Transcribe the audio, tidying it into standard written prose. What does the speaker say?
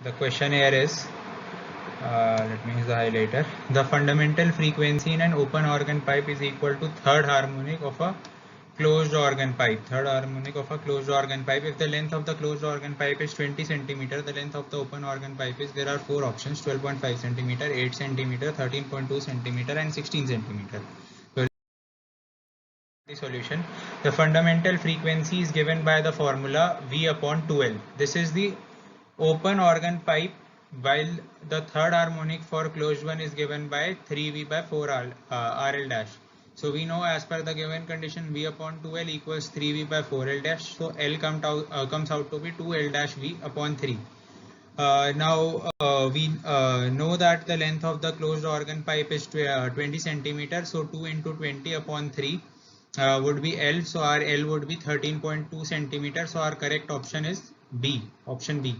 The question here is, let me use the highlighter. The fundamental frequency in an open organ pipe is equal to third harmonic of a closed organ pipe. Third harmonic of a closed organ pipe. If the length of the closed organ pipe is 20 centimeter, the length of the open organ pipe is, there are four options: 12.5 centimeter, 8 centimeter, 13.2 centimeter, and 16 centimeter. So the solution. The fundamental frequency is given by the formula V upon 2L. This is the open organ pipe, while the third harmonic for closed one is given by 3V by 4RL dash. So we know, as per the given condition, V upon 2L equals 3V by 4L dash. So L comes out to be 2L dash V upon 3. Now we know that the length of the closed organ pipe is 20 centimeter. So 2 into 20 upon 3 would be L. So our L would be 13.2 centimeter. So our correct option is B, option B.